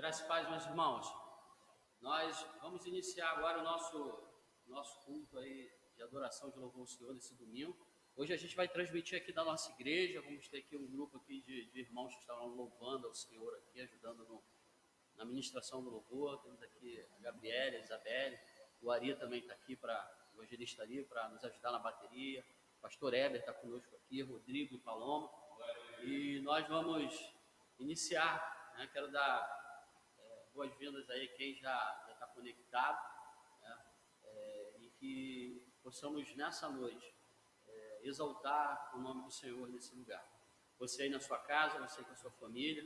Graças e paz, meus irmãos. Nós vamos iniciar agora o nosso culto aí de adoração, de louvor ao Senhor nesse domingo. Hoje a gente vai transmitir aqui da nossa igreja. Vamos ter aqui um grupo aqui de irmãos que estarão louvando ao Senhor aqui, ajudando na ministração do louvor. Temos aqui a Gabriela, a Isabelle, o Ari também está aqui, o evangelista Ari, para nos ajudar na bateria. O pastor Heber está conosco aqui, Rodrigo e Paloma. E nós vamos iniciar, né? Quero dar boas-vindas aí quem já está conectado, né? E que possamos nessa noite exaltar o nome do Senhor nesse lugar. Você aí na sua casa, você com a sua família,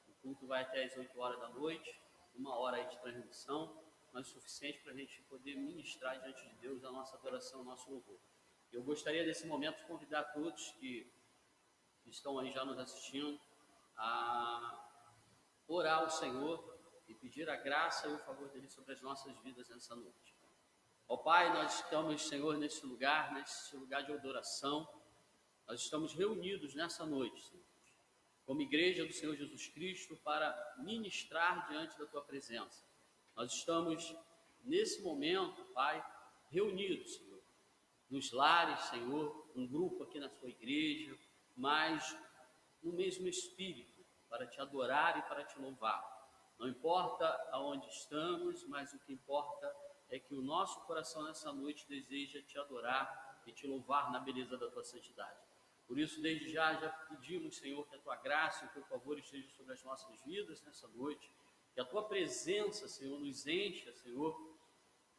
o culto vai até as 8 horas da noite, 1 hora aí de transmissão, mas o suficiente para a gente poder ministrar diante de Deus a nossa adoração, o nosso louvor. Eu gostaria nesse momento de convidar todos que estão aí já nos assistindo a orar ao Senhor e pedir a graça e o favor dele sobre as nossas vidas nessa noite. Ó Pai, nós estamos, Senhor, nesse lugar de adoração. Nós estamos reunidos nessa noite, Senhor, como igreja do Senhor Jesus Cristo, para ministrar diante da Tua presença. Nós estamos, nesse momento, Pai, reunidos, Senhor, nos lares, Senhor, um grupo aqui na Sua igreja, mas no mesmo espírito, para Te adorar e para Te louvar. Não importa aonde estamos, mas o que importa é que o nosso coração nessa noite deseja Te adorar e Te louvar na beleza da Tua santidade. Por isso, desde já pedimos, Senhor, que a Tua graça e o Teu favor esteja sobre as nossas vidas nessa noite, que a Tua presença, Senhor, nos encha, Senhor,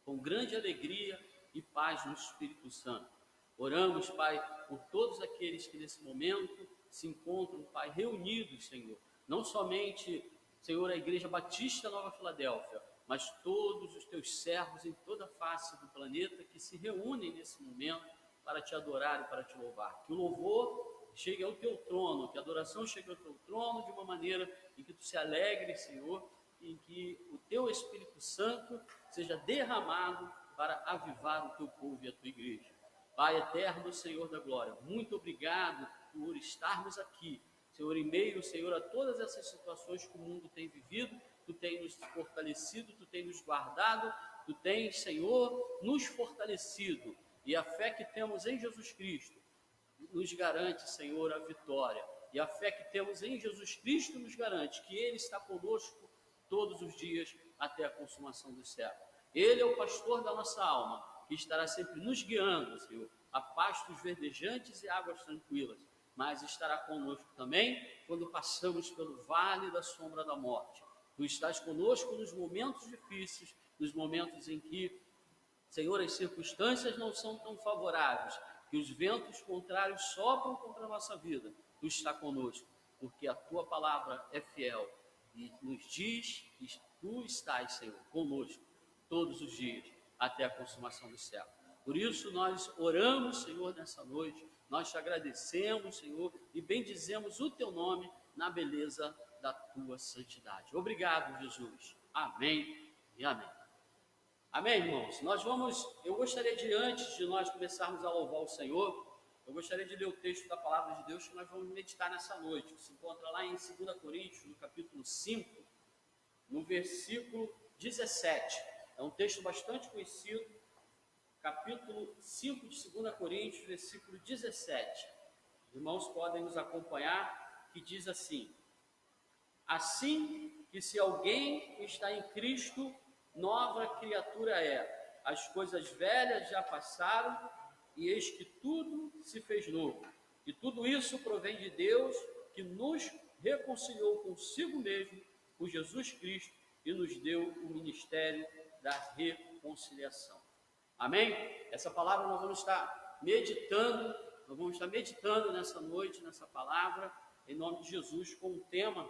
com grande alegria e paz no Espírito Santo. Oramos, Pai, por todos aqueles que nesse momento se encontram, Pai, reunidos, Senhor, não somente, Senhor, a Igreja Batista Nova Filadélfia, mas todos os Teus servos em toda a face do planeta que se reúnem nesse momento para Te adorar e para Te louvar. Que o louvor chegue ao Teu trono, que a adoração chegue ao Teu trono de uma maneira em que Tu se alegres, Senhor, em que o Teu Espírito Santo seja derramado para avivar o Teu povo e a Tua igreja. Pai eterno, Senhor da glória, muito obrigado por estarmos aqui, Senhor, em meio, Senhor, a todas essas situações que o mundo tem vivido. Tu tem nos fortalecido, Tu tem nos guardado, Tu tens, Senhor, nos fortalecido. E a fé que temos em Jesus Cristo nos garante, Senhor, a vitória. E a fé que temos em Jesus Cristo nos garante que Ele está conosco todos os dias até a consumação do céu. Ele é o pastor da nossa alma, que estará sempre nos guiando, Senhor, a pastos verdejantes e águas tranquilas. Mas estará conosco também quando passamos pelo vale da sombra da morte. Tu estás conosco nos momentos difíceis, nos momentos em que, Senhor, as circunstâncias não são tão favoráveis, que os ventos contrários sopram contra a nossa vida. Tu está conosco, porque a Tua palavra é fiel e nos diz que Tu estás, Senhor, conosco todos os dias, até a consumação do céu. Por isso nós oramos, Senhor, nessa noite, nós Te agradecemos, Senhor, e bendizemos o Teu nome na beleza da Tua santidade. Obrigado, Jesus. Amém e amém. Amém, irmãos? Eu gostaria de, antes de nós começarmos a louvar o Senhor, eu gostaria de ler o texto da palavra de Deus que nós vamos meditar nessa noite, que se encontra lá em 2 Coríntios, no capítulo 5, no versículo 17. É um texto bastante conhecido, capítulo 5 de 2 Coríntios, versículo 17. Os irmãos podem nos acompanhar, que diz assim: assim que se alguém está em Cristo, nova criatura é. As coisas velhas já passaram, e eis que tudo se fez novo. E tudo isso provém de Deus, que nos reconciliou consigo mesmo, por Jesus Cristo, e nos deu o ministério da reconciliação. Amém? Essa palavra nós vamos estar meditando nessa noite, nessa palavra, em nome de Jesus, com o tema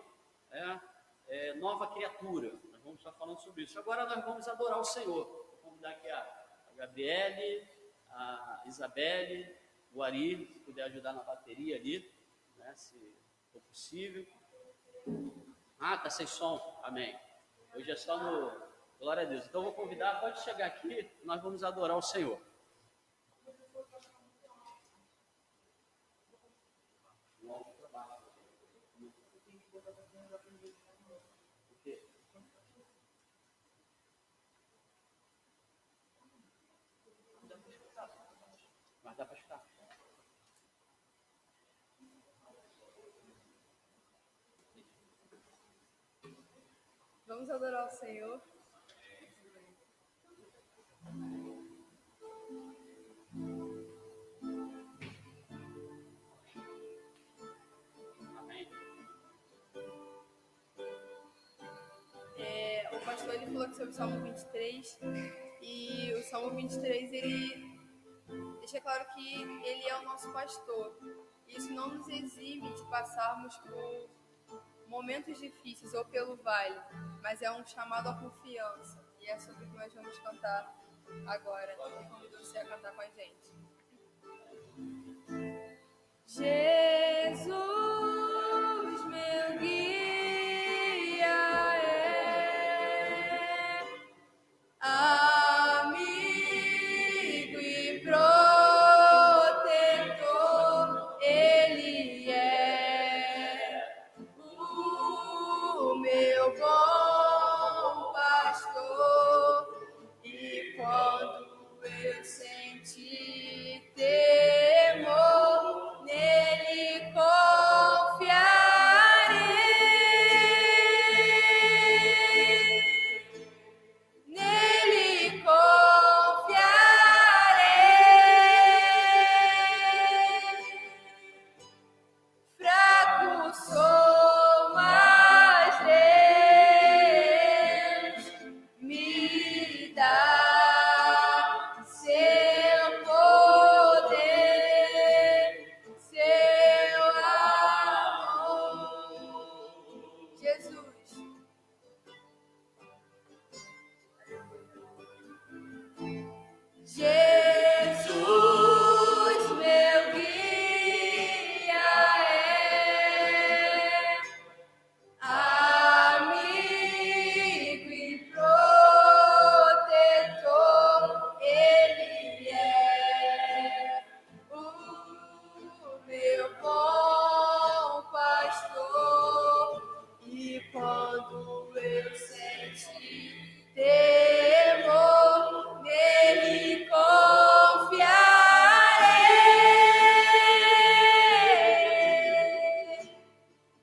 nova criatura. Nós vamos estar falando sobre isso. Agora nós vamos adorar o Senhor. Vou convidar aqui a Gabriele, a Isabelle, o Ari, se puder ajudar na bateria ali, né, se for possível. Tá sem som, amém. Hoje é só no... Glória a Deus. Então eu vou convidar, pode chegar aqui, nós vamos adorar o Senhor. dá para escutar. Vamos adorar o Senhor. Amém. O pastor ele falou aqui sobre o Salmo 23 e o Salmo 23 ele deixa claro que ele é o nosso pastor. Isso não nos exime de passarmos por momentos difíceis ou pelo vale, mas é um chamado à confiança. E é sobre o que nós vamos cantar agora. Eu convido você a cantar com a gente. Jesus, meu guia é, amigo e protetor, Ele é o meu bom pastor. E quando eu senti temor, nele confiarei. Nele confiarei. Fraco sou, mas Deus me dá seu poder, seu amor. Jesus. Jesus, meu guia é, amigo e protetor, Ele é o meu bom pastor. E quando eu senti temor, nele confiarei.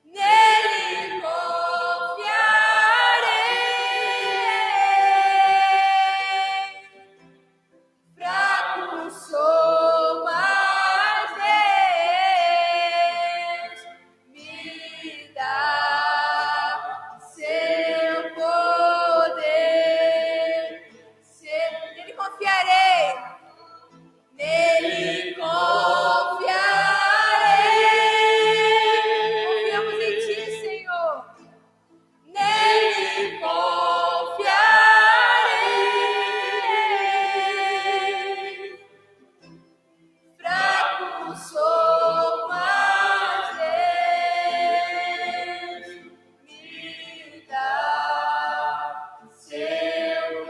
Nele confiarei. Fraco sou, mas Deus me dá seu poder. Nele confiarei. Nele confiarei. Confiamos em Ti, Senhor. Nele confiarei. Fraco sou, mas Deus me dá seu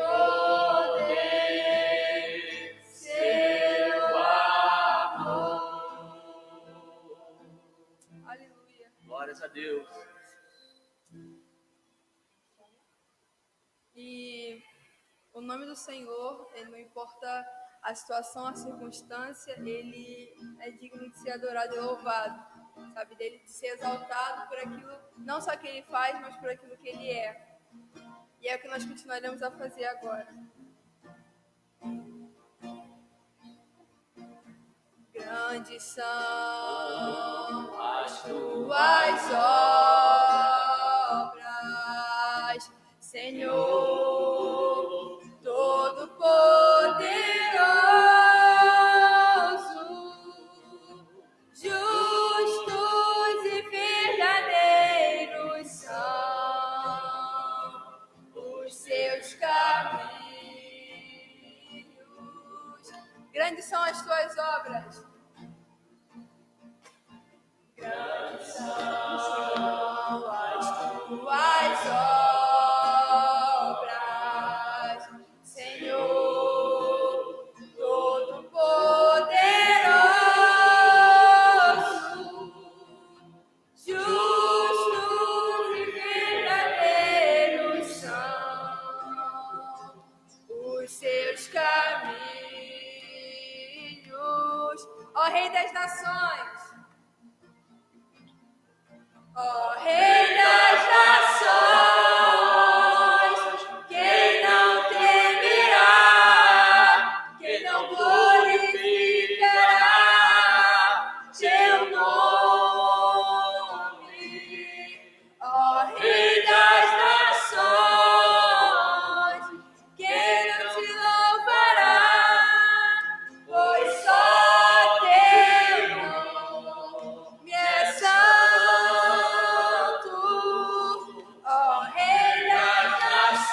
poder, seu amor. Aleluia. Glórias a Deus. E o nome do Senhor, ele não importa a situação, a circunstância, ele é digno de ser adorado e louvado, sabe? Dele de ser exaltado por aquilo, não só que ele faz, mas por aquilo que ele é. E é o que nós continuaremos a fazer agora. Grandes são as tuas obras, Senhor, Todo-Poderoso. Justos e verdadeiros são os seus caminhos. Grandes são as tuas obras. Grandes são as tuas obras, Senhor, Todo-Poderoso. Justos e verdadeiros são os seus caminhos. Rei das nações. Ó Rei das nações, quem não temerá, quem não glorificará seu nome. Ó Rei das nações, quem não te louvará, pois só teu nome é santo. Ó Rei das nações,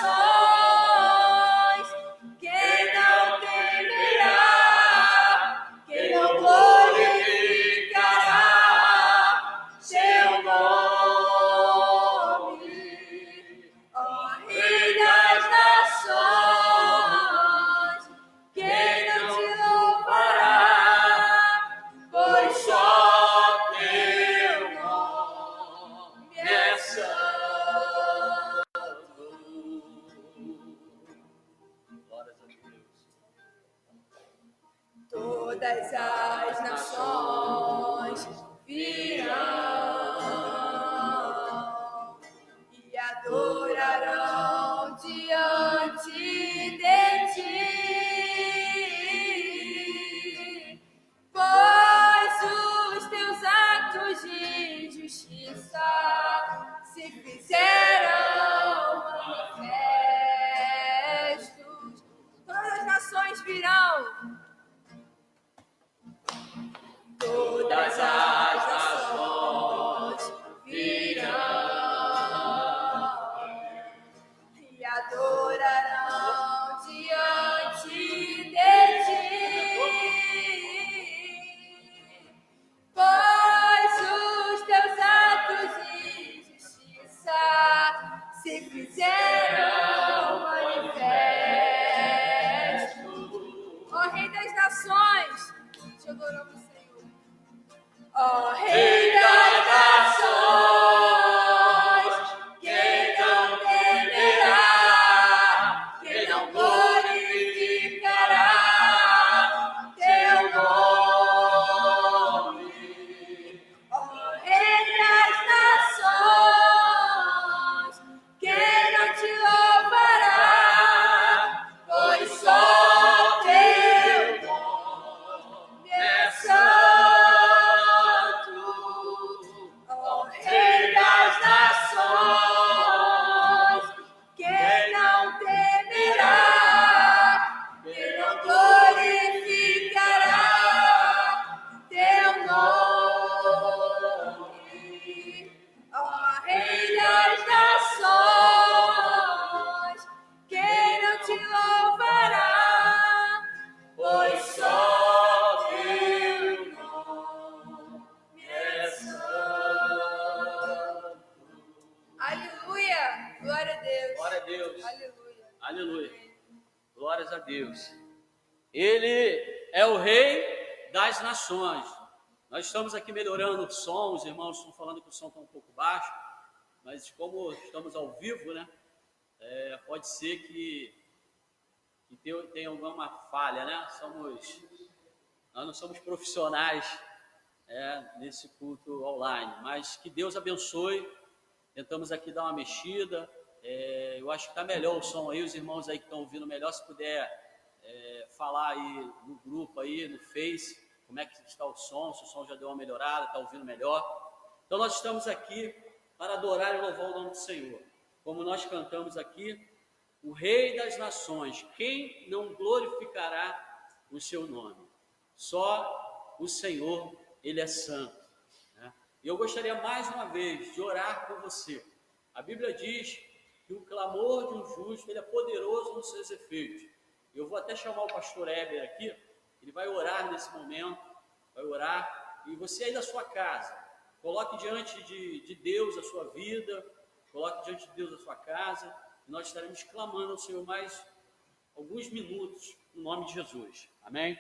quem não temerá, quem não glorificará seu nome. Ó Rei das nações, quem não te louvará, pois só teu nome é santo. Glórias a Deus. Todas as nações virão e adorarão diante de ti, pois os teus atos de justiça se fizeram manifestos. Todas as nações virão. Todas as nações virão e adorarão diante de ti, pois os teus atos de justiça se fizeram manifestos. Ó Rei das nações, te adoramos, Senhor. Ó Rei das nações, quem não temerá, quem não glorificará teu nome. Ó Rei das nações, quem não te louvará, pois só teu nome é santo. Ó Rei das nações, quem não temerá, quem não glorificará teu nome. Ó Rei das nações, quem não te louvará, pois só teu nome é santo. Aleluia! Glória a Deus. Glória a Deus. Aleluia. Aleluia. Glórias a Deus. Ele é o Rei das nações. Nós estamos aqui melhorando o som, os irmãos estão falando que o som está um pouco baixo, mas como estamos ao vivo, né? Pode ser que tenha alguma falha, né? Nós não somos profissionais nesse culto online, mas que Deus abençoe. Tentamos aqui dar uma mexida. Eu acho que está melhor o som aí, os irmãos aí que estão ouvindo melhor, se puder falar aí no grupo aí, no Face, como é que está o som, se o som já deu uma melhorada, está ouvindo melhor. Então nós estamos aqui para adorar e louvar o nome do Senhor. Como nós cantamos aqui, o Rei das nações, quem não glorificará o seu nome? Só o Senhor, Ele é santo. Né? E eu gostaria mais uma vez de orar por você. A Bíblia diz que o clamor de um justo, ele é poderoso nos seus efeitos. Eu vou até chamar o pastor Heber aqui, ele vai orar nesse momento, vai orar, e você aí da sua casa, coloque diante de Deus a sua vida, coloque diante de Deus a sua casa, e nós estaremos clamando ao Senhor mais alguns minutos, no nome de Jesus. Amém?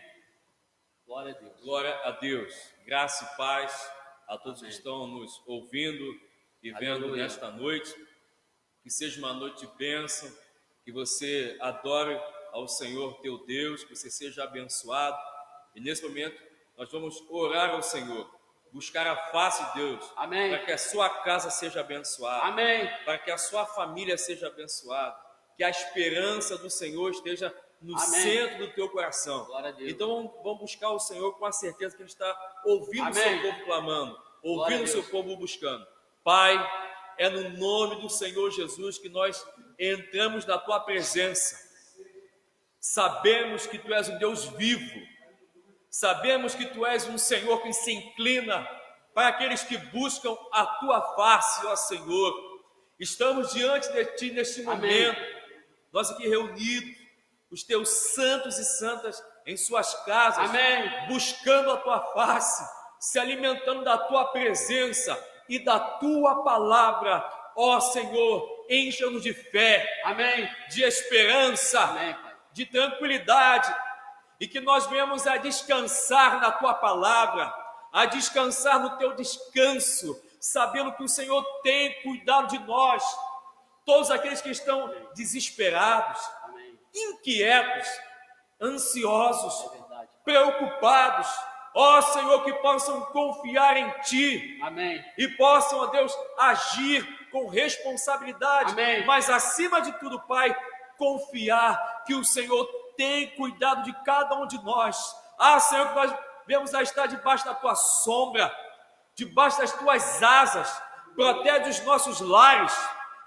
Glória a Deus. Glória a Deus. Graça e paz a todos Amém. que estão nos ouvindo e vendo Aleluia. nesta noite. Que seja uma noite de bênção, que você adore ao Senhor teu Deus, que você seja abençoado. E nesse momento nós vamos orar ao Senhor, buscar a face de Deus, Amém. para que a sua casa seja abençoada, Amém. para que a sua família seja abençoada, que a esperança do Senhor esteja no Amém. centro do teu coração. Glória a Deus. Então vamos buscar o Senhor com a certeza que Ele está ouvindo o seu Amém. povo clamando, Glória ouvindo a o seu Deus. povo buscando. Pai, é no nome do Senhor Jesus que nós entramos na tua presença. Sabemos que tu és um Deus vivo, sabemos que tu és um Senhor que se inclina para aqueles que buscam a tua face, ó Senhor. Estamos diante de ti neste momento, nós aqui reunidos, os teus santos e santas em suas casas, Amém. buscando a tua face, se alimentando da tua presença e da tua palavra. Ó Senhor, encha-nos de fé, Amém. de esperança, Amém, Pai. de tranquilidade, e que nós venhamos a descansar na tua palavra, a descansar no teu descanso, sabendo que o Senhor tem cuidado de nós. Todos aqueles que estão desesperados, Amém. inquietos, ansiosos, É verdade. preocupados, ó Senhor, que possam confiar em ti Amém. e possam, ó Deus, agir com responsabilidade, Amém. mas acima de tudo, Pai, confiar que o Senhor tem cuidado de cada um de nós. Ah, Senhor, que nós vemos a estar debaixo da tua sombra, debaixo das tuas asas. Protege os nossos lares,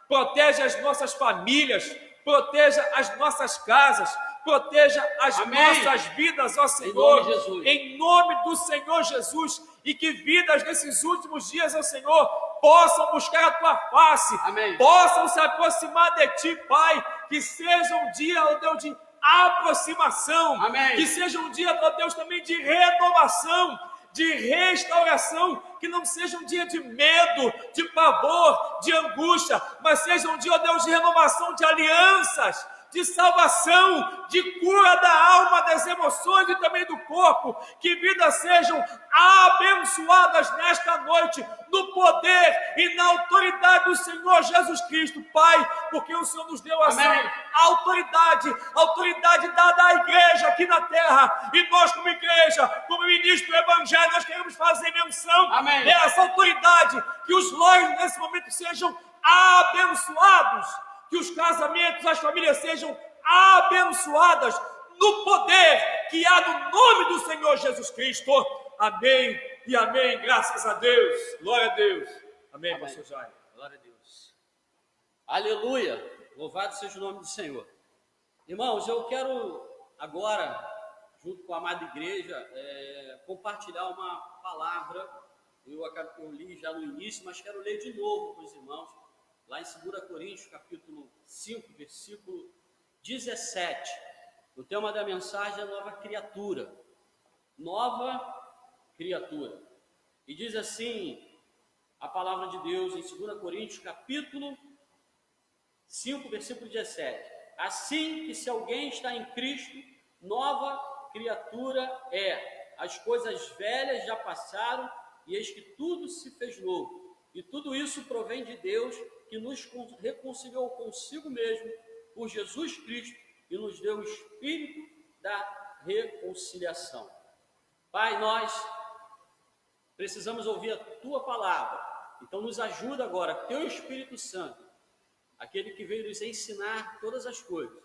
protege as nossas famílias, proteja as nossas casas, proteja as Amém. nossas vidas, ó Senhor, nome de Jesus. em nome do Senhor Jesus, e que vidas nesses últimos dias, ó Senhor, possam buscar a tua face, Amém. possam se aproximar de ti, Pai, que seja um dia, ó Deus, de aproximação, Amém. que seja um dia, ó Deus, também de renovação, de restauração, que não seja um dia de medo, de pavor, de angústia, mas seja um dia, ó Deus, de renovação de alianças, de salvação, de cura da alma, das emoções e também do corpo. Que vidas sejam abençoadas nesta noite, no poder e na autoridade do Senhor Jesus Cristo, Pai, porque o Senhor nos deu essa Amém. autoridade dada à igreja aqui na terra, e nós como igreja, como ministro do Evangelho, nós queremos fazer menção Amém. dessa autoridade, que os lares nesse momento sejam abençoados, que os casamentos, as famílias sejam abençoadas no poder que há no nome do Senhor Jesus Cristo. Amém e amém. Graças a Deus. Glória a Deus. Amém, Amém. pastor Jair. Glória a Deus. Aleluia. Louvado seja o nome do Senhor. Irmãos, eu quero agora, junto com a amada igreja, compartilhar uma palavra. Eu li já no início, mas quero ler de novo com os irmãos, lá em 2 Coríntios, capítulo 5, versículo 17. O tema da mensagem é nova criatura. Nova criatura. E diz assim a palavra de Deus em 2 Coríntios, capítulo 5, versículo 17. Assim que se alguém está em Cristo, nova criatura é. As coisas velhas já passaram e eis que tudo se fez novo. E tudo isso provém de Deus, que nos reconciliou consigo mesmo por Jesus Cristo e nos deu o Espírito da reconciliação. Pai, nós precisamos ouvir a Tua palavra, então nos ajuda agora, Teu Espírito Santo, aquele que veio nos ensinar todas as coisas,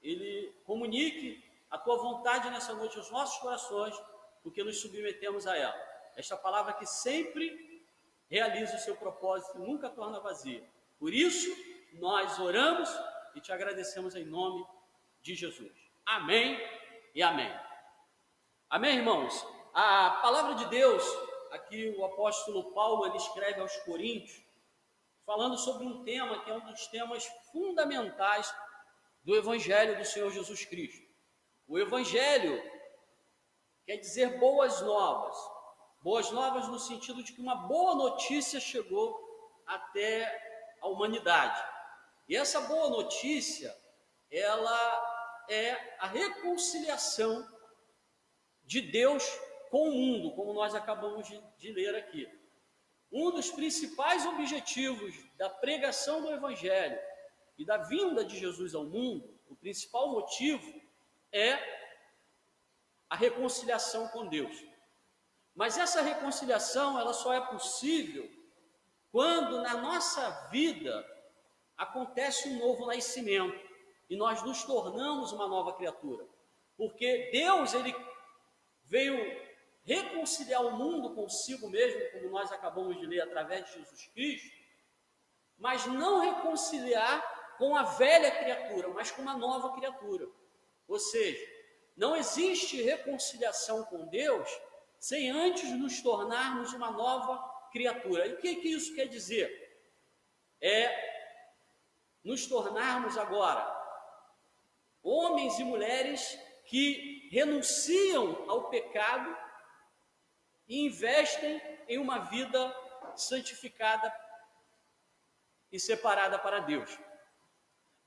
ele comunique a Tua vontade nessa noite aos nossos corações, porque nos submetemos a ela. Esta palavra que sempre realiza o seu propósito e nunca torna vazia. Por isso, nós oramos e te agradecemos em nome de Jesus. Amém e amém. Amém, irmãos? A palavra de Deus, aqui o apóstolo Paulo, ele escreve aos Coríntios, falando sobre um tema que é um dos temas fundamentais do Evangelho do Senhor Jesus Cristo. O Evangelho quer dizer boas novas. Boas novas no sentido de que uma boa notícia chegou até a humanidade. E essa boa notícia, ela é a reconciliação de Deus com o mundo, como nós acabamos de ler aqui. Um dos principais objetivos da pregação do Evangelho e da vinda de Jesus ao mundo, o principal motivo é a reconciliação com Deus. Mas essa reconciliação, ela só é possível quando na nossa vida acontece um novo nascimento e nós nos tornamos uma nova criatura. Porque Deus, ele veio reconciliar o mundo consigo mesmo, como nós acabamos de ler através de Jesus Cristo, mas não reconciliar com a velha criatura, mas com uma nova criatura. Ou seja, não existe reconciliação com Deus sem antes nos tornarmos uma nova criatura. E o que isso quer dizer? É nos tornarmos agora homens e mulheres que renunciam ao pecado e investem em uma vida santificada e separada para Deus.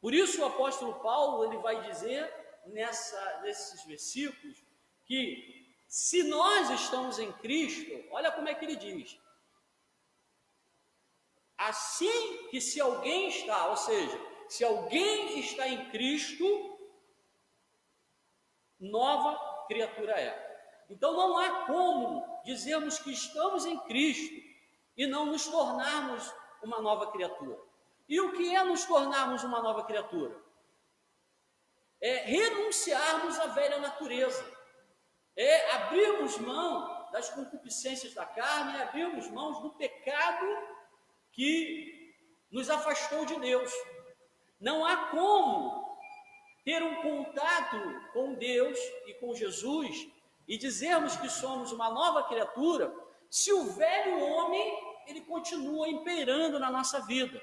Por isso o apóstolo Paulo, ele vai dizer nesses versículos que se nós estamos em Cristo, olha como é que ele diz: assim que se alguém está, ou seja, se alguém está em Cristo, nova criatura é. Então não há como dizermos que estamos em Cristo e não nos tornarmos uma nova criatura. E o que é nos tornarmos uma nova criatura? É renunciarmos à velha natureza, é abrirmos mão das concupiscências da carne, é abrirmos mãos do pecado que nos afastou de Deus. Não há como ter um contato com Deus e com Jesus e dizermos que somos uma nova criatura se o velho homem ele continua imperando na nossa vida.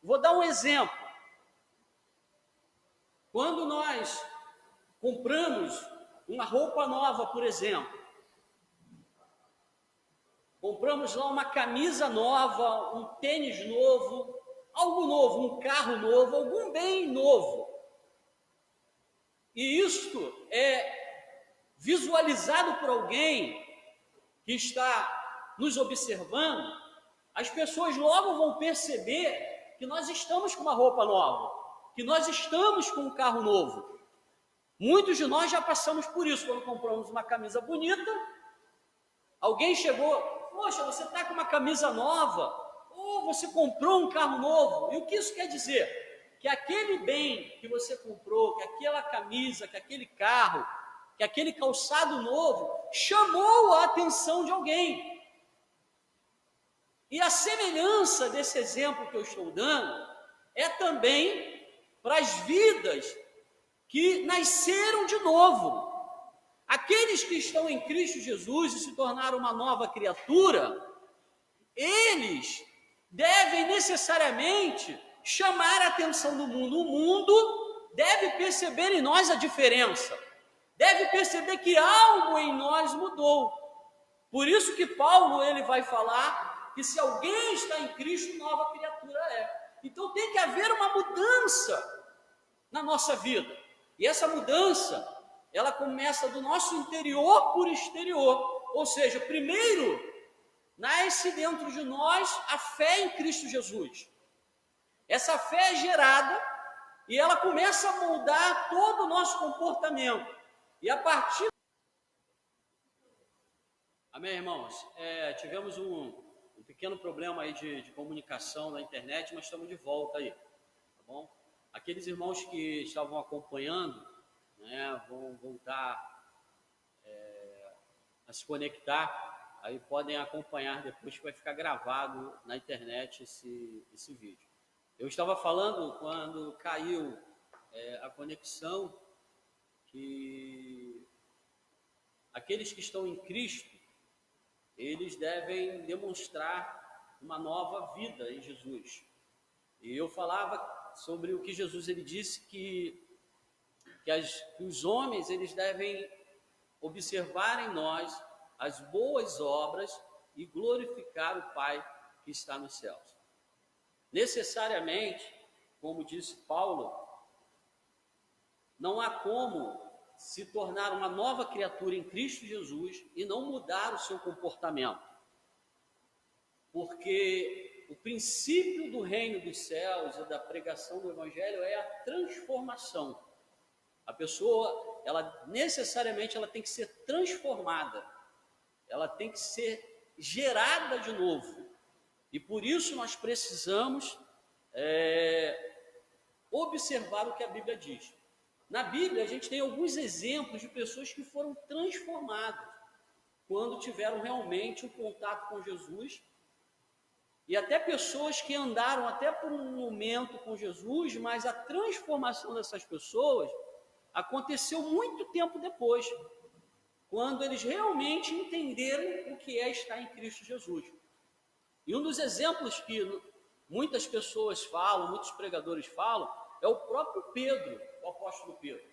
Vou dar um exemplo. Quando nós compramos uma roupa nova, por exemplo, compramos lá uma camisa nova, um tênis novo, algo novo, um carro novo, algum bem novo. E isto é visualizado por alguém que está nos observando, as pessoas logo vão perceber que nós estamos com uma roupa nova, que nós estamos com um carro novo. Muitos de nós já passamos por isso, quando compramos uma camisa bonita, alguém chegou, poxa, você está com uma camisa nova, ou você comprou um carro novo. E o que isso quer dizer? Que aquele bem que você comprou, que aquela camisa, que aquele carro, que aquele calçado novo, chamou a atenção de alguém. E a semelhança desse exemplo que eu estou dando é também para as vidas que nasceram de novo. Aqueles que estão em Cristo Jesus e se tornaram uma nova criatura, eles devem necessariamente chamar a atenção do mundo. O mundo deve perceber em nós a diferença, deve perceber que algo em nós mudou. Por isso que Paulo ele vai falar que se alguém está em Cristo, nova criatura é. Então tem que haver uma mudança na nossa vida. E essa mudança, ela começa do nosso interior por exterior. Ou seja, primeiro nasce dentro de nós a fé em Cristo Jesus. Essa fé é gerada e ela começa a moldar todo o nosso comportamento. E a partir... Amém, irmãos? Tivemos um pequeno problema aí de comunicação na internet, mas estamos de volta aí, tá bom? Aqueles irmãos que estavam acompanhando, né, vão voltar a se conectar, aí podem acompanhar depois, que vai ficar gravado na internet esse vídeo. Eu estava falando quando caiu a conexão, que aqueles que estão em Cristo, eles devem demonstrar uma nova vida em Jesus. E eu falava sobre o que Jesus ele disse, que os homens eles devem observar em nós as boas obras e glorificar o Pai que está nos céus. Necessariamente, como disse Paulo, não há como se tornar uma nova criatura em Cristo Jesus e não mudar o seu comportamento. Porque o princípio do reino dos céus e da pregação do evangelho é a transformação. A pessoa, ela necessariamente ela tem que ser transformada, ela tem que ser gerada de novo. E por isso nós precisamos observar o que a Bíblia diz. Na Bíblia, a gente tem alguns exemplos de pessoas que foram transformadas quando tiveram realmente um contato com Jesus, e até pessoas que andaram até por um momento com Jesus, mas a transformação dessas pessoas aconteceu muito tempo depois, quando eles realmente entenderam o que é estar em Cristo Jesus. E um dos exemplos que muitas pessoas falam, muitos pregadores falam, é o próprio Pedro, o apóstolo Pedro.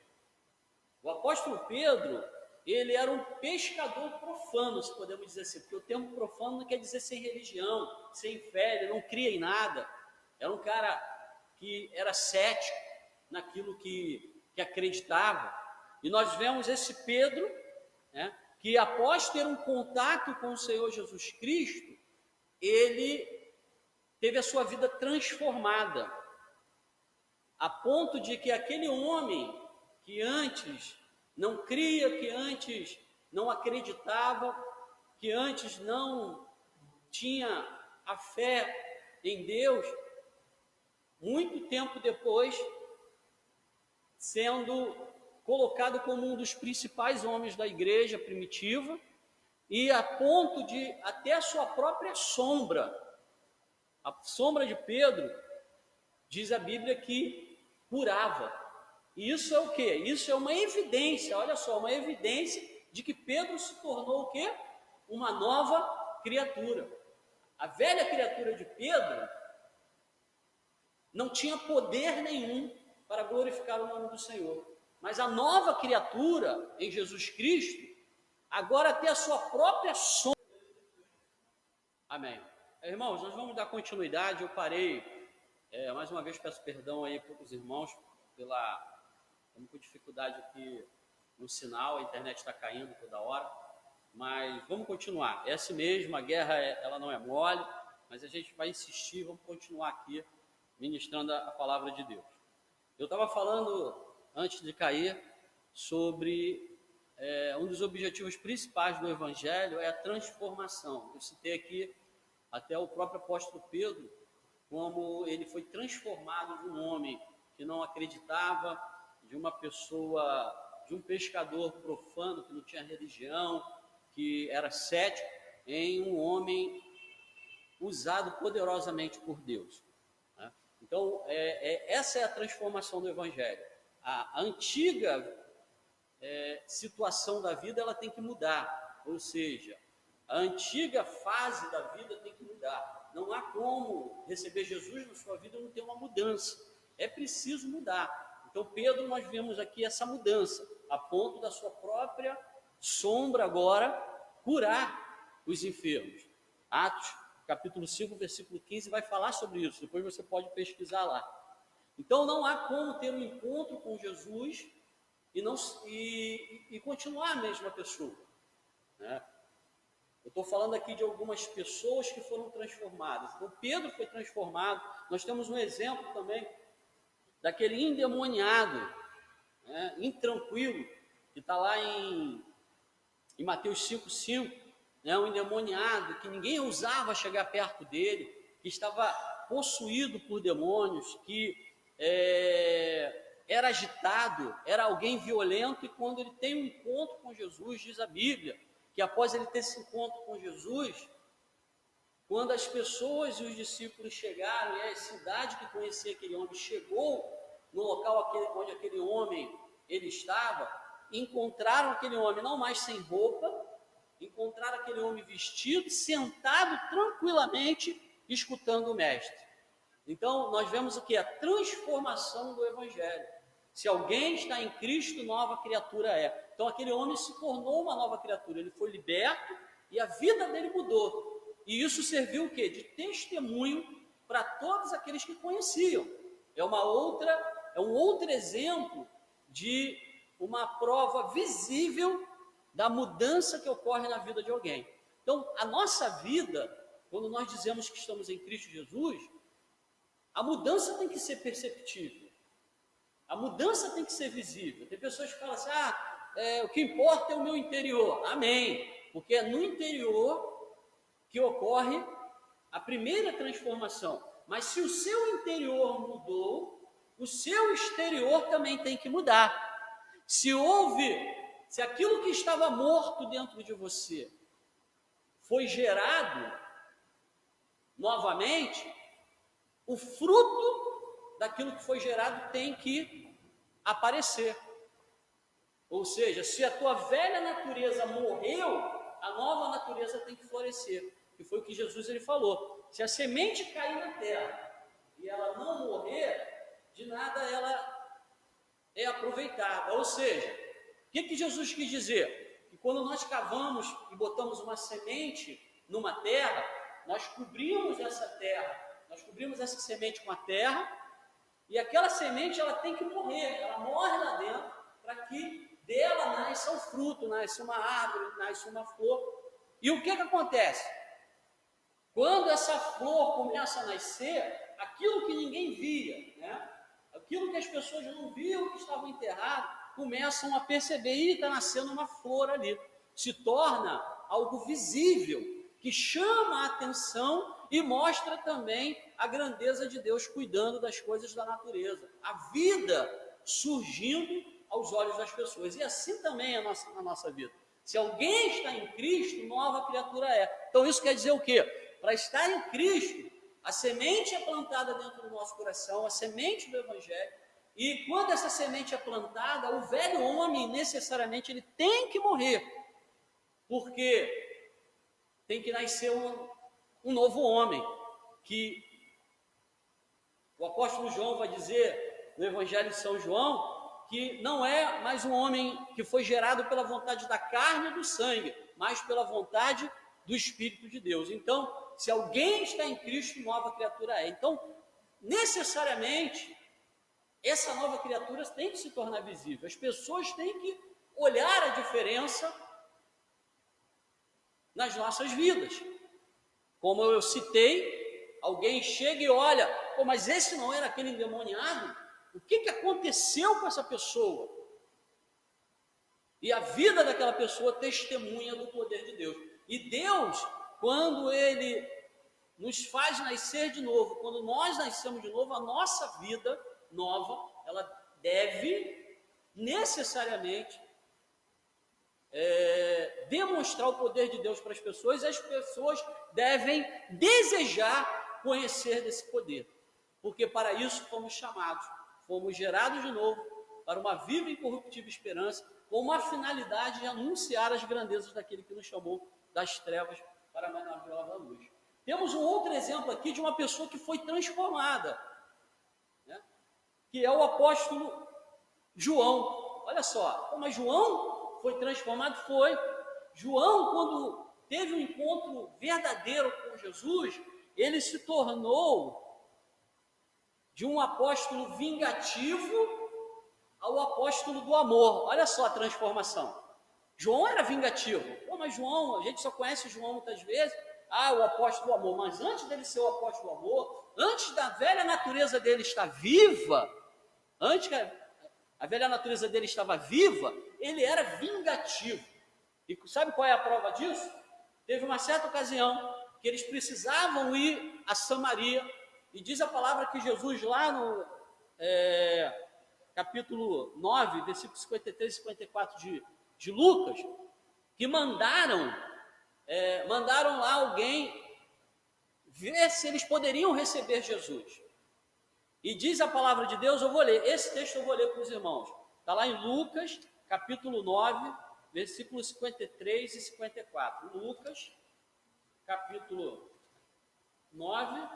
O apóstolo Pedro, ele era um pescador profano, se podemos dizer assim, porque o termo profano não quer dizer sem religião, sem fé, ele não cria em nada. Era um cara que era cético naquilo que acreditava. E nós vemos esse Pedro, né, que após ter um contato com o Senhor Jesus Cristo, ele teve a sua vida transformada, a ponto de que aquele homem que antes não cria, que antes não acreditava, que antes não tinha a fé em Deus, muito tempo depois, sendo colocado como um dos principais homens da igreja primitiva, e a ponto de até a sua própria sombra, a sombra de Pedro, diz a Bíblia que curava. E isso é o quê? Isso é uma evidência, olha só, uma evidência de que Pedro se tornou o quê? Uma nova criatura. A velha criatura de Pedro não tinha poder nenhum para glorificar o nome do Senhor. Mas a nova criatura em Jesus Cristo, agora tem a sua própria sombra. Amém. Irmãos, nós vamos dar continuidade. Eu parei, mais uma vez peço perdão aí para os irmãos, estamos com dificuldade aqui no sinal, a internet está caindo toda hora, mas vamos continuar. É assim mesmo, a guerra ela não é mole, mas a gente vai insistir, vamos continuar aqui ministrando a palavra de Deus. Eu estava falando, antes de cair, sobre um dos objetivos principais do Evangelho é a transformação. Eu citei aqui até o próprio apóstolo Pedro, como ele foi transformado de um homem que não acreditava, de uma pessoa, de um pescador profano que não tinha religião, que era cético, em um homem usado poderosamente por Deus. Né? Então, essa é a transformação do Evangelho. A antiga situação da vida ela tem que mudar, ou seja, a antiga fase da vida tem que mudar. Não há como receber Jesus na sua vida e não ter uma mudança. É preciso mudar. Então, Pedro, nós vemos aqui essa mudança, a ponto da sua própria sombra agora curar os enfermos. Atos, capítulo 5, versículo 15, vai falar sobre isso. Depois você pode pesquisar lá. Então, não há como ter um encontro com Jesus e continuar a mesma pessoa. Né? Eu estou falando aqui de algumas pessoas que foram transformadas. Então, Pedro foi transformado. Nós temos um exemplo também daquele endemoniado, né, intranquilo, que está lá em Mateus 5,5, né, um endemoniado que ninguém ousava chegar perto dele, que estava possuído por demônios, que era agitado, era alguém violento, e quando ele tem um encontro com Jesus, diz a Bíblia, que após ele ter esse encontro com Jesus, quando as pessoas e os discípulos chegaram, e a cidade que conhecia aquele homem chegou no local onde aquele homem ele estava, encontraram aquele homem não mais sem roupa, encontraram aquele homem vestido, sentado tranquilamente, escutando o mestre. Então, nós vemos o que? A transformação do Evangelho. Se alguém está em Cristo, nova criatura é. Então, aquele homem se tornou uma nova criatura, ele foi liberto e a vida dele mudou. E isso serviu o quê? De testemunho para todos aqueles que conheciam. É um outro exemplo de uma prova visível da mudança que ocorre na vida de alguém. Então, a nossa vida, quando nós dizemos que estamos em Cristo Jesus, a mudança tem que ser perceptível. A mudança tem que ser visível. Tem pessoas que falam assim, o que importa é o meu interior. Amém. Porque é no interior que ocorre a primeira transformação. Mas se o seu interior mudou, o seu exterior também tem que mudar. Se aquilo que estava morto dentro de você foi gerado novamente, o fruto daquilo que foi gerado tem que aparecer. Ou seja, se a tua velha natureza morreu, a nova natureza tem que florescer. Que foi o que Jesus ele falou. Se a semente cair na terra e ela não morrer, de nada ela é aproveitada. Ou seja, o que Jesus quis dizer? Que quando nós cavamos e botamos uma semente numa terra, nós cobrimos essa terra, nós cobrimos essa semente com a terra, e aquela semente ela tem que morrer, ela morre lá dentro, para que dela nasça um fruto, nasça uma árvore, nasça uma flor. E o que acontece? Quando essa flor começa a nascer, aquilo que ninguém via, né? Aquilo que as pessoas não viam que estavam enterrado, começam a perceber, e está nascendo uma flor ali. Se torna algo visível, que chama a atenção e mostra também a grandeza de Deus cuidando das coisas da natureza. A vida surgindo aos olhos das pessoas. E assim também é na nossa vida. Se alguém está em Cristo, nova criatura é. Então isso quer dizer o quê? Para estar em Cristo, a semente é plantada dentro do nosso coração, a semente do Evangelho, e quando essa semente é plantada, o velho homem necessariamente ele tem que morrer, porque tem que nascer um novo homem, que o apóstolo João vai dizer no Evangelho de São João, que não é mais um homem que foi gerado pela vontade da carne e do sangue, mas pela vontade do Espírito de Deus. Então, se alguém está em Cristo, nova criatura é. Então, necessariamente, essa nova criatura tem que se tornar visível. As pessoas têm que olhar a diferença nas nossas vidas. Como eu citei, alguém chega e olha, mas esse não era aquele endemoniado? O que aconteceu com essa pessoa? E a vida daquela pessoa testemunha do poder de Deus. E Deus, quando Ele nos faz nascer de novo, quando nós nascemos de novo, a nossa vida nova, ela deve necessariamente demonstrar o poder de Deus para as pessoas, e as pessoas devem desejar conhecer desse poder, porque para isso fomos chamados, fomos gerados de novo para uma viva e incorruptível esperança, com uma finalidade de anunciar as grandezas daquele que nos chamou das trevas para a maravilhosa luz. Temos um outro exemplo aqui de uma pessoa que foi transformada, né? Que é o apóstolo João. Olha só, mas João foi transformado? Foi. João, quando teve um encontro verdadeiro com Jesus, ele se tornou de um apóstolo vingativo ao apóstolo do amor. Olha só a transformação. João era vingativo. Mas João, a gente só conhece João muitas vezes, o apóstolo do amor. Mas antes dele ser o apóstolo do amor, antes da velha natureza dele estar viva, antes que a velha natureza dele estava viva, ele era vingativo. E sabe qual é a prova disso? Teve uma certa ocasião que eles precisavam ir a Samaria, e diz a palavra que Jesus, lá no capítulo 9, versículos 53 e 54 de Lucas, que mandaram lá alguém ver se eles poderiam receber Jesus. E diz a palavra de Deus, eu vou ler, esse texto eu vou ler para os irmãos. Está lá em Lucas, capítulo 9, versículos 53 e 54. Lucas, capítulo 9,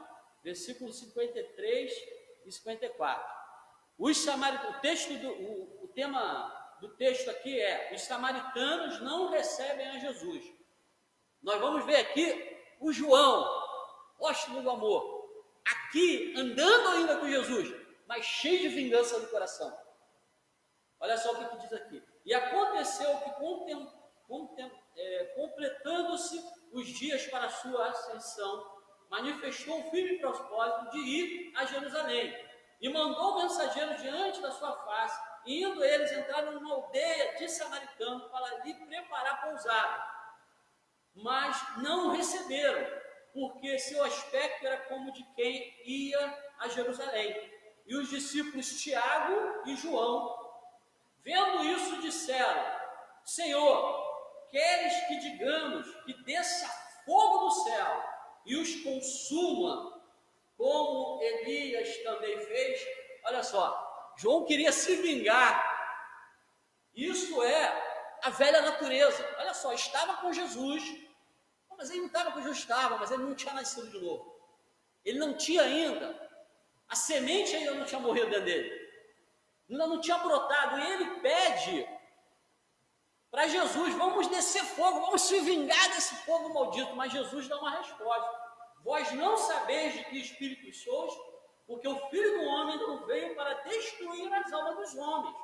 versículos 53 e 54. Os samaritanos, o tema do texto aqui é: os samaritanos não recebem a Jesus. Nós vamos ver aqui o João, apóstolo do amor, aqui andando ainda com Jesus, mas cheio de vingança no coração. Olha só o que diz aqui. E aconteceu que, completando-se os dias para a sua ascensão, manifestou o firme propósito de ir a Jerusalém, e mandou o mensageiro diante da sua face, e indo eles entraram numa aldeia de samaritanos para lhe preparar pousada. Mas não o receberam, porque seu aspecto era como de quem ia a Jerusalém. E os discípulos Tiago e João, vendo isso, disseram: Senhor, queres que digamos que desça fogo do céu e os consuma, como Elias também fez? Olha só, João queria se vingar. Isso é a velha natureza. Olha só, estava com Jesus, mas ele não estava com Jesus, estava, mas ele não tinha nascido de novo. Ele não tinha ainda, a semente ainda não tinha morrido dentro dele, ainda não tinha brotado, e ele pede para Jesus: vamos descer fogo, vamos se vingar desse fogo maldito. Mas Jesus dá uma resposta: vós não sabeis de que espírito sois, porque o Filho do Homem não veio para destruir as almas dos homens,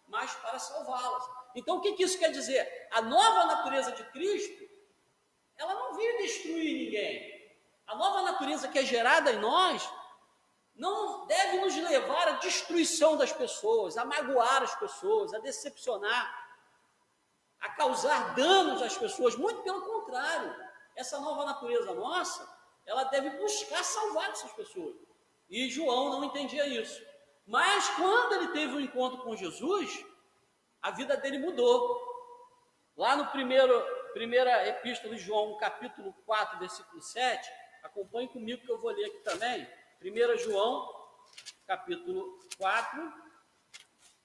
mas para salvá-las. Então o que isso quer dizer? A nova natureza de Cristo, ela não veio destruir ninguém. A nova natureza que é gerada em nós não deve nos levar à destruição das pessoas, a magoar as pessoas, a decepcionar, a causar danos às pessoas. Muito pelo contrário, essa nova natureza nossa, ela deve buscar salvar essas pessoas. E João não entendia isso. Mas quando ele teve um encontro com Jesus, a vida dele mudou. Lá no primeira epístola de João, capítulo 4, versículo 7, acompanhe comigo que eu vou ler aqui também. 1 João, capítulo 4,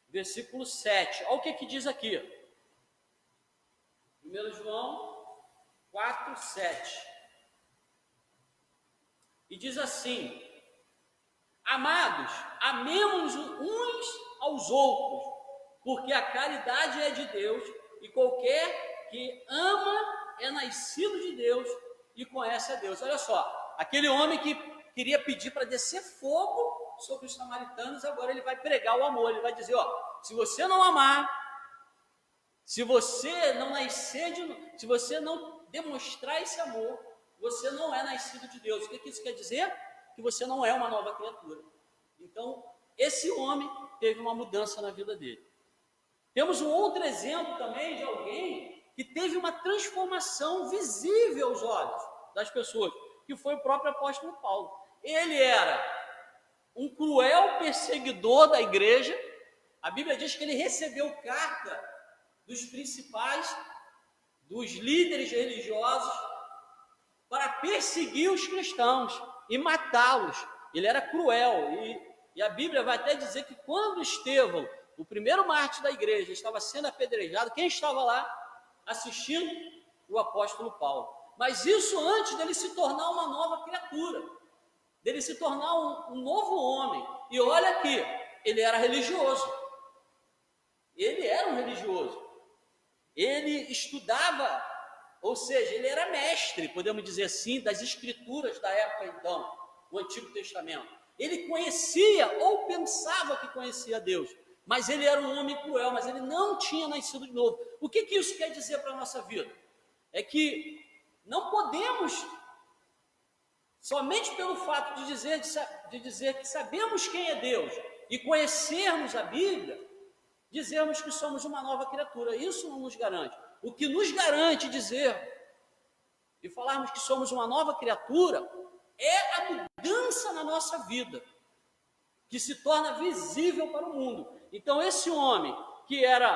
versículo 7. Olha o que diz aqui. 1 João 4, 7. E diz assim: amados, amemos uns aos outros, porque a caridade é de Deus, e qualquer que ama é nascido de Deus e conhece a Deus. Olha só, aquele homem que queria pedir para descer fogo sobre os samaritanos, agora ele vai pregar o amor. Ele vai dizer: ó, se você não amar, se você não nascer se você não demonstrar esse amor, você não é nascido de Deus. O que isso quer dizer? Que você não é uma nova criatura. Então, esse homem teve uma mudança na vida dele. Temos um outro exemplo também de alguém que teve uma transformação visível aos olhos das pessoas, que foi o próprio apóstolo Paulo. Ele era um cruel perseguidor da igreja. A Bíblia diz que ele recebeu carta dos principais, dos líderes religiosos, para perseguir os cristãos e matá-los. Ele era cruel, e a Bíblia vai até dizer que quando Estevão, o primeiro mártir da igreja, estava sendo apedrejado, quem estava lá assistindo? O apóstolo Paulo. Mas isso antes dele se tornar uma nova criatura, dele se tornar um novo homem. E olha aqui, ele era religioso. Ele era um religioso. Ele estudava, ou seja, ele era mestre, podemos dizer assim, das escrituras da época então, o Antigo Testamento. Ele conhecia ou pensava que conhecia Deus, mas ele era um homem cruel, mas ele não tinha nascido de novo. O que isso quer dizer para a nossa vida? É que não podemos, somente pelo fato de dizer que sabemos quem é Deus e conhecermos a Bíblia, dizermos que somos uma nova criatura. Isso não nos garante. O que nos garante dizer e falarmos que somos uma nova criatura é a mudança na nossa vida, que se torna visível para o mundo. Então, esse homem que era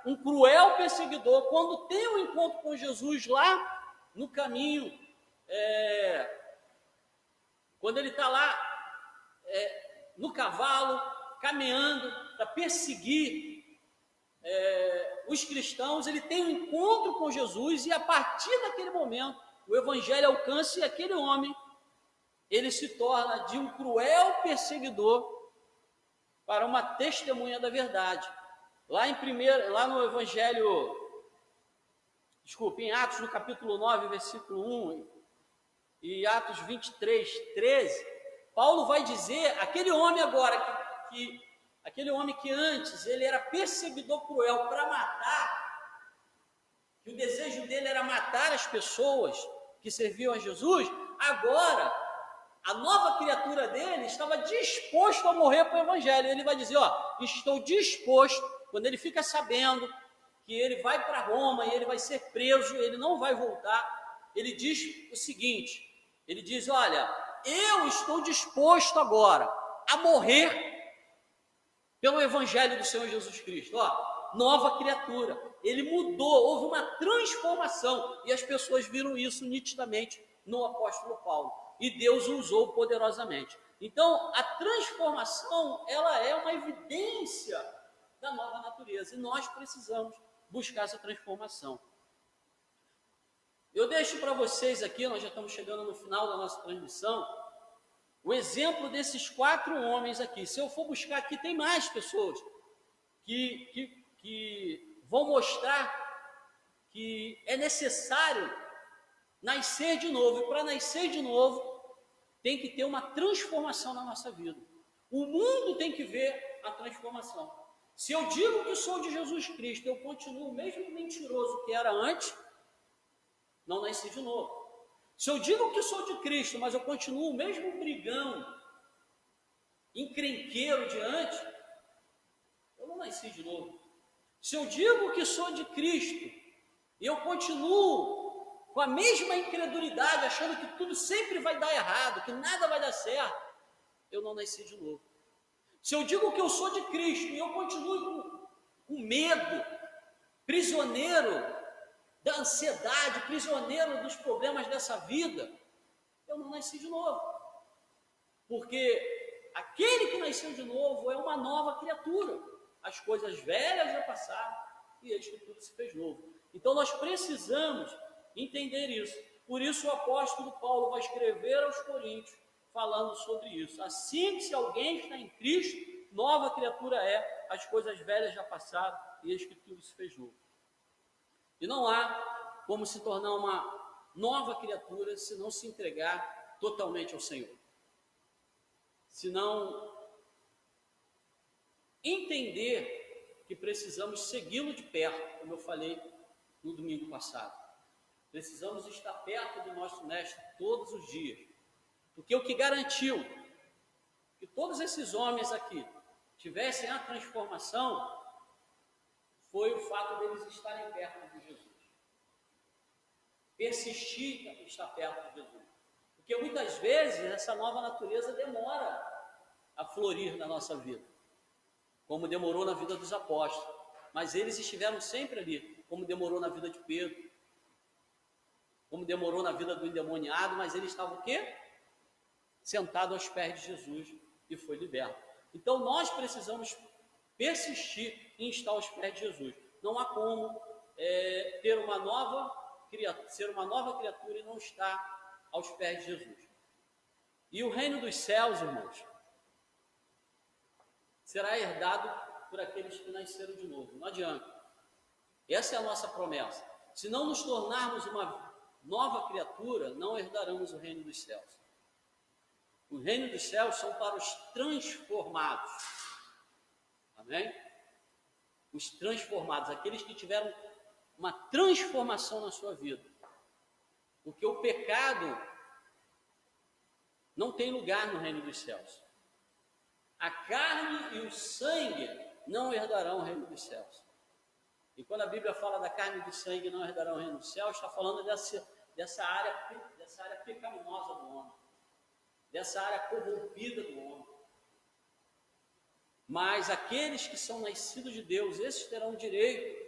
um cruel perseguidor, quando tem um encontro com Jesus lá no caminho, quando ele está lá no cavalo, caminhando para perseguir os cristãos, ele tem um encontro com Jesus, e a partir daquele momento o evangelho alcança, e aquele homem, ele se torna de um cruel perseguidor para uma testemunha da verdade. Lá no evangelho, em Atos, no capítulo 9, versículo 1, e Atos 23, 13, Paulo vai dizer, aquele homem agora, aquele homem que antes ele era perseguidor cruel para matar, que o desejo dele era matar as pessoas que serviam a Jesus, agora a nova criatura dele estava disposto a morrer para o evangelho. Ele vai dizer, ó, estou disposto, quando ele fica sabendo que ele vai para Roma e ele vai ser preso, ele não vai voltar, ele diz o seguinte, ele diz, olha, eu estou disposto agora a morrer pelo evangelho do Senhor Jesus Cristo. Ó, nova criatura, ele mudou, houve uma transformação, e as pessoas viram isso nitidamente no apóstolo Paulo, e Deus o usou poderosamente. Então, a transformação, ela é uma evidência da nova natureza, e nós precisamos buscar essa transformação. Eu deixo para vocês aqui, nós já estamos chegando no final da nossa transmissão, o exemplo desses 4 homens aqui. Se eu for buscar aqui, tem mais pessoas que vão mostrar que é necessário nascer de novo. E para nascer de novo, tem que ter uma transformação na nossa vida. O mundo tem que ver a transformação. Se eu digo que sou de Jesus Cristo, eu continuo o mesmo mentiroso que era antes, não nasci de novo. Se eu digo que sou de Cristo, mas eu continuo o mesmo brigão, encrenqueiro de antes, eu não nasci de novo. Se eu digo que sou de Cristo e eu continuo com a mesma incredulidade, achando que tudo sempre vai dar errado, que nada vai dar certo, eu não nasci de novo. Se eu digo que eu sou de Cristo e eu continuo com medo, prisioneiro da ansiedade, prisioneiro dos problemas dessa vida, eu não nasci de novo. Porque aquele que nasceu de novo é uma nova criatura. As coisas velhas já passaram e eis que tudo se fez novo. Então nós precisamos entender isso. Por isso o apóstolo Paulo vai escrever aos Coríntios falando sobre isso. Assim que se alguém está em Cristo, nova criatura é, as coisas velhas já passaram e eis que tudo se fez novo. E não há como se tornar uma nova criatura se não se entregar totalmente ao Senhor. Se não entender que precisamos segui-lo de perto, como eu falei no domingo passado. Precisamos estar perto do nosso mestre todos os dias. Porque o que garantiu que todos esses homens aqui tivessem a transformação foi o fato deles estarem perto de Jesus. Persistir em estar perto de Jesus. Porque muitas vezes essa nova natureza demora a florir na nossa vida, como demorou na vida dos apóstolos. Mas eles estiveram sempre ali, como demorou na vida de Pedro, como demorou na vida do endemoniado, mas ele estava o quê? Sentado aos pés de Jesus e foi liberto. Então nós precisamos persistir em estar aos pés de Jesus. Não há como ser uma nova criatura e não estar aos pés de Jesus. E o reino dos céus, irmãos, será herdado por aqueles que nasceram de novo. Não adianta. Essa é a nossa promessa. Se não nos tornarmos uma nova criatura, não herdaremos o reino dos céus. O reino dos céus são para os transformados. Amém? Os transformados, aqueles que tiveram uma transformação na sua vida. Porque o pecado não tem lugar no reino dos céus. A carne e o sangue não herdarão o reino dos céus. E quando a Bíblia fala da carne e do sangue não herdarão o reino dos céus, está falando dessa área pecaminosa do homem, dessa área corrompida do homem. Mas aqueles que são nascidos de Deus, esses terão direito,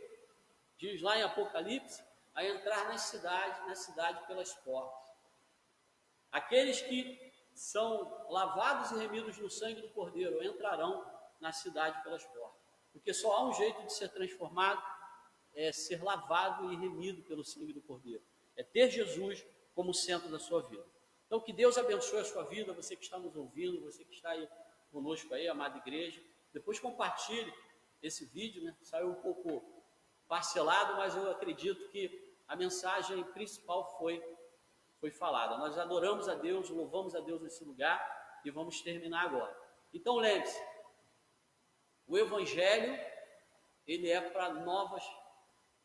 diz lá em Apocalipse, a entrar na cidade pelas portas. Aqueles que são lavados e remidos no sangue do Cordeiro entrarão na cidade pelas portas. Porque só há um jeito de ser transformado, é ser lavado e remido pelo sangue do Cordeiro. É ter Jesus como centro da sua vida. Então que Deus abençoe a sua vida, você que está nos ouvindo, você que está aí conosco aí, amada igreja. Depois compartilhe esse vídeo, né? Saiu um pouco parcelado, mas eu acredito que a mensagem principal foi falada. Nós adoramos a Deus, louvamos a Deus nesse lugar e vamos terminar agora. Então lembre-se, o Evangelho, ele é para novas.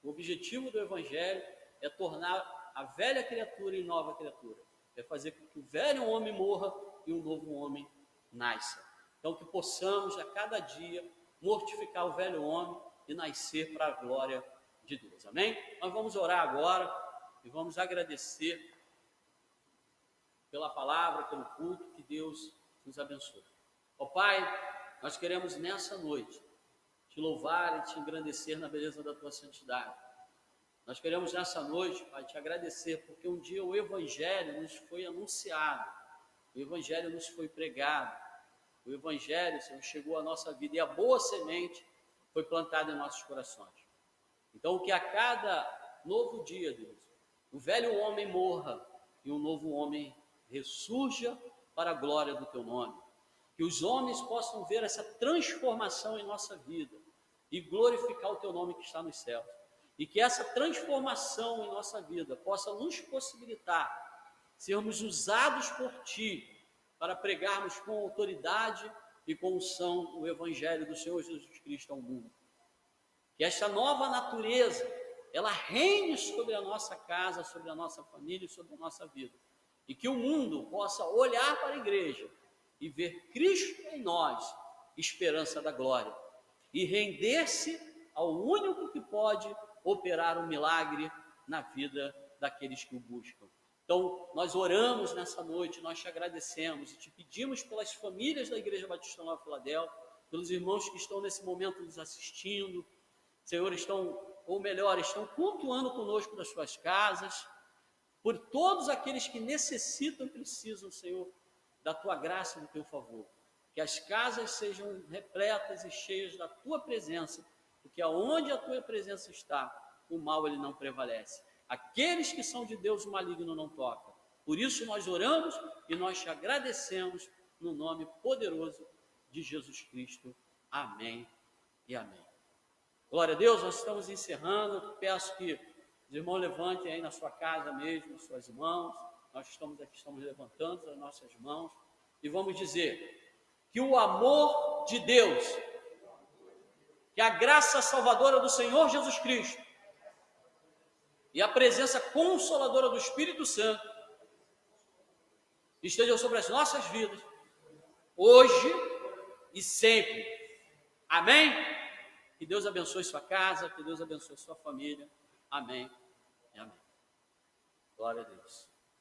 O objetivo do Evangelho é tornar a velha criatura em nova criatura. é fazer com que o velho homem morra e um novo homem nasça. Então, que possamos a cada dia mortificar o velho homem e nascer para a glória de Deus. Amém? Nós vamos orar agora e vamos agradecer pela palavra, pelo culto, que Deus nos abençoe. Ó Pai, nós queremos nessa noite te louvar e te engrandecer na beleza da tua santidade. Nós queremos nessa noite, Pai, te agradecer, porque um dia o Evangelho nos foi anunciado, o Evangelho nos foi pregado, o Evangelho, Senhor, chegou à nossa vida e a boa semente foi plantada em nossos corações. Então, que a cada novo dia, Deus, o velho homem morra e um novo homem ressurja para a glória do teu nome. Que os homens possam ver essa transformação em nossa vida e glorificar o teu nome que está nos céus. E que essa transformação em nossa vida possa nos possibilitar sermos usados por ti para pregarmos com autoridade e com unção o Evangelho do Senhor Jesus Cristo ao mundo. Que esta nova natureza, ela reine sobre a nossa casa, sobre a nossa família e sobre a nossa vida. E que o mundo possa olhar para a igreja e ver Cristo em nós, esperança da glória. E render-se ao único que pode operar um milagre na vida daqueles que o buscam. Então, nós oramos nessa noite, nós te agradecemos e te pedimos pelas famílias da Igreja Batista Nova Filadélfia, pelos irmãos que estão nesse momento nos assistindo, Senhor, estão cultuando conosco das suas casas, por todos aqueles que necessitam e precisam, Senhor, da tua graça e do teu favor. Que as casas sejam repletas e cheias da tua presença, porque aonde a tua presença está, o mal ele não prevalece. Aqueles que são de Deus, o maligno não toca. Por isso nós oramos e nós te agradecemos no nome poderoso de Jesus Cristo. Amém e amém. Glória a Deus, nós estamos encerrando. Eu peço que os irmãos levantem aí na sua casa mesmo, as suas mãos. Nós estamos aqui, estamos levantando as nossas mãos e vamos dizer que o amor de Deus, que a graça salvadora do Senhor Jesus Cristo e a presença consoladora do Espírito Santo estejam sobre as nossas vidas, hoje e sempre. Amém? Que Deus abençoe sua casa, que Deus abençoe sua família. Amém e amém. Glória a Deus.